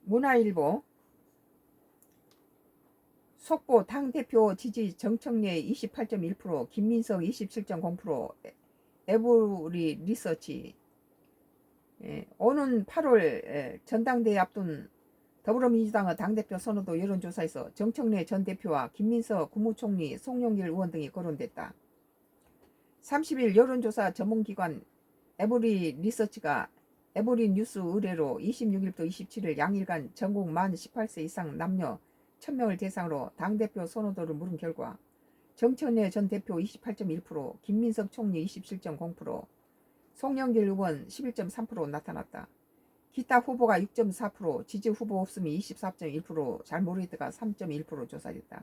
문화일보 속보 당대표 지지 정청래 28.1%, 김민석 27.0%, 에브리 리서치. 오는 8월 전당대회 앞둔 더불어민주당의 당대표 선호도 여론조사에서 정청래 전 대표와 김민석 국무총리, 송영길 의원 등이 거론됐다. 30일 여론조사 전문기관 에브리 리서치가 에브리 뉴스 의뢰로 26일부터 27일 양일간 전국 만 18세 이상 남녀 1000명을 대상으로 당대표 선호도를 물은 결과 정청래 전 대표 28.1%, 김민석 총리 27.0%, 송영길 의원 11.3% 나타났다. 기타 후보가 6.4%, 지지 후보 없음이 24.1%, 잘 모르겠다가 3.1% 조사됐다.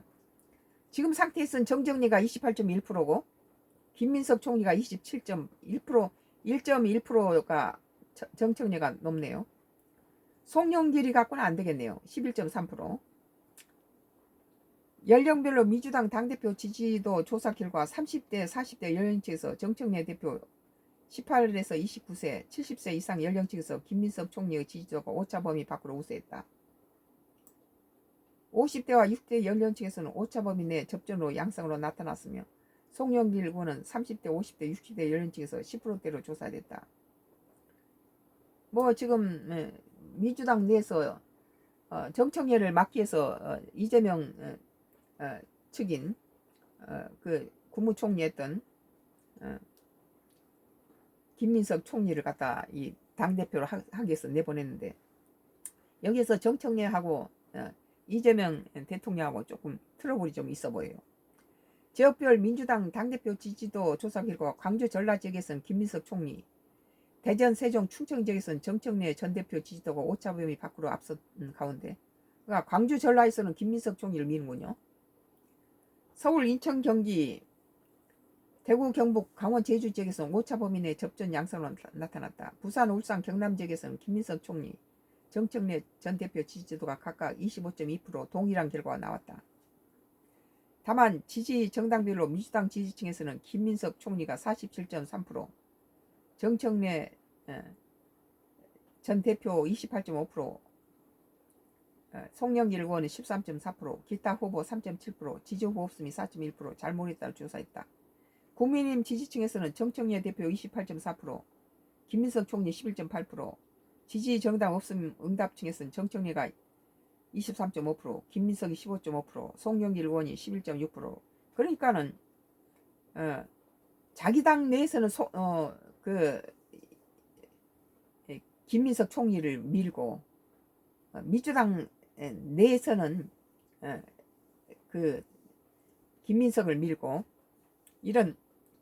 지금 상태에서는 정정래가 28.1%고 김민석 총리가 27.1%, 1.1%가 정청래가 높네요. 송영길이 갖고는 안 되겠네요. 11.3%. 연령별로 민주당 당대표 지지도 조사 결과 30대, 40대 연령층에서 정청래 대표 18에서 29세, 70세 이상 연령층에서 김민석 총리의 지지도가 오차범위 밖으로 우세했다. 50대와 60대 연령층에서는 오차범위 내 접전으로 양상으로 나타났으며 송영길 의원은 30대, 50대, 60대 연령층에서 10%대로 조사됐다. 뭐 지금 민주당 내에서 정청래를 막기 위해서 이재명 측인 그 국무총리였던 김민석 총리를 갖다 이 당대표로 하기 위해서 내보냈는데 여기에서 정청래하고 이재명 대통령하고 조금 트러블이 좀 있어 보여요. 지역별 민주당 당대표 지지도 조사 결과 광주 전라 지역에서는 김민석 총리, 대전 세종 충청 지역에서는 정청래 전 대표 지지도가 오차범위 밖으로 앞선 가운데, 그러니까 광주 전라에서는 김민석 총리를 미는군요. 서울 인천 경기 대구 경북 강원 제주 지역에서는 오차범위 내 접전 양상으로 나타났다. 부산 울산 경남 지역에서는 김민석 총리, 정청래 전 대표 지지도가 각각 25.2% 동일한 결과가 나왔다. 다만 지지 정당별로 민주당 지지층에서는 김민석 총리가 47.3%, 정청래 전 대표 28.5%, 송영길 의원은 13.4%, 기타 후보 3.7%, 지지 후보 없음이 4.1%, 잘 모르겠다를 조사했다. 국민의힘 지지층에서는 정청래 대표 28.4%, 김민석 총리 11.8%, 지지 정당 없음 응답층에서는 정청래가 23.5%, 김민석이 15.5%, 송영길 의원이 11.6%. 그러니까는 자기 당 내에서는 김민석 총리를 밀고 민주당 내에서는 그 김민석을 밀고 이런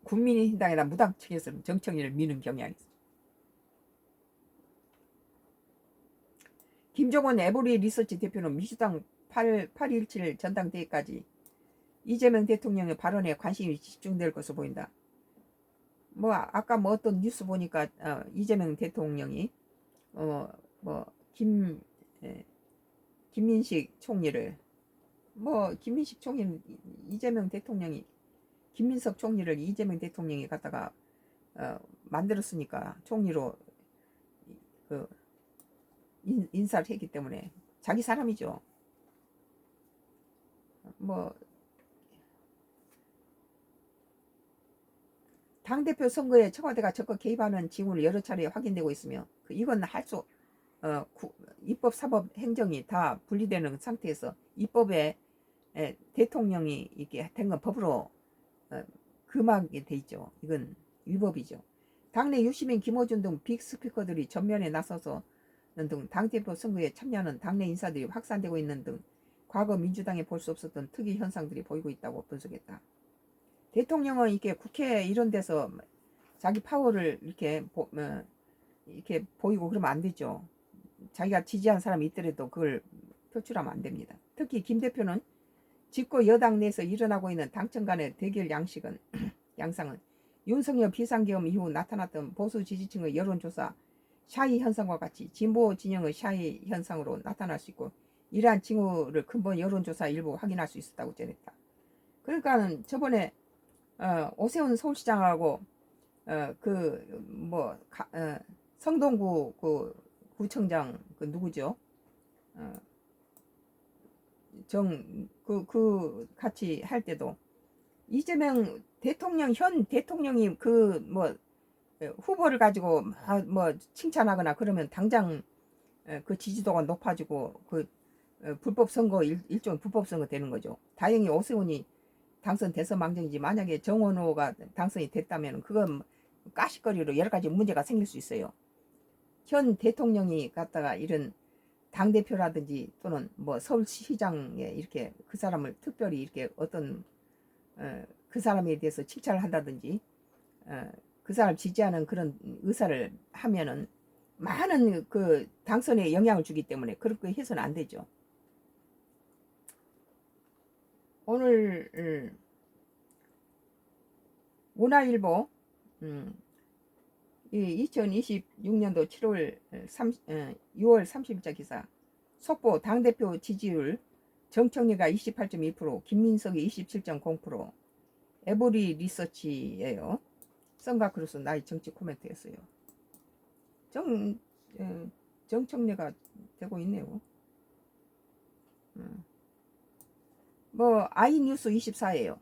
국민의힘당이나 무당 측에서는 정청래를 미는 경향이 있어. 김종원 에브리 리서치 대표는 민주당 8.17 전당대회까지 이재명 대통령의 발언에 관심이 집중될 것으로 보인다. 뭐 아까 뭐 어떤 뉴스 보니까 이재명 대통령이 김민식 총리를 김민식 총리는 이재명 대통령이 김민석 총리를 이재명 대통령이 갖다가 만들었으니까 총리로 인사를 했기 때문에 자기 사람이죠. 당대표 선거에 청와대가 적극 개입하는 징후를 여러 차례 확인되고 있으며 이건 입법, 사법, 행정이 다 분리되는 상태에서 입법에 대통령이 이렇게 된 건 법으로 금하게 돼 있죠. 이건 위법이죠. 당내 유시민, 김어준 등 빅스피커들이 전면에 나서서 등 당대표 선거에 참여하는 당내 인사들이 확산되고 있는 등 과거 민주당에 볼 수 없었던 특이 현상들이 보이고 있다고 분석했다. 대통령은 이렇게 국회 이런 데서 자기 파워를 이렇게 보이고 그러면 안 되죠. 자기가 지지한 사람이 있더라도 그걸 표출하면 안 됩니다. 특히 김 대표는 집권 여당 내에서 일어나고 있는 당청 간의 대결 양상은 윤석열 비상계엄 이후 나타났던 보수 지지층의 여론조사 샤이 현상과 같이 진보 진영의 샤이 현상으로 나타날 수 있고 이러한 징후를 근본 여론조사 일부 확인할 수 있었다고 전했다. 그러니까는 저번에 오세훈 서울시장하고 성동구 그 구청장 그 누구죠? 같이 할 때도 이재명 대통령 현 대통령이 후보를 가지고 뭐 칭찬하거나 그러면 당장 그 지지도가 높아지고 불법 선거 일종의 불법 선거 되는 거죠. 다행히 오세훈이 당선돼서 망정이지, 만약에 정원호가 당선이 됐다면 그건 가시거리로 여러 가지 문제가 생길 수 있어요. 현 대통령이 갖다가 이런 당대표라든지 또는 뭐 서울시장에 이렇게 그 사람을 특별히 이렇게 어떤 그 사람에 대해서 칭찬을 한다든지 그 사람 지지하는 그런 의사를 하면은 많은 그 당선에 영향을 주기 때문에 그렇게 해서는 안 되죠. 오늘 문화일보 2026년도 6월 30일자 기사. 속보 당대표 지지율 정청래가 28.2%, 김민석이 27.0%. 에브리 리서치예요. 썬가크루스 나의 정치 코멘트였어요. 정청래가 되고 있네요. 뭐 아이뉴스 24예요.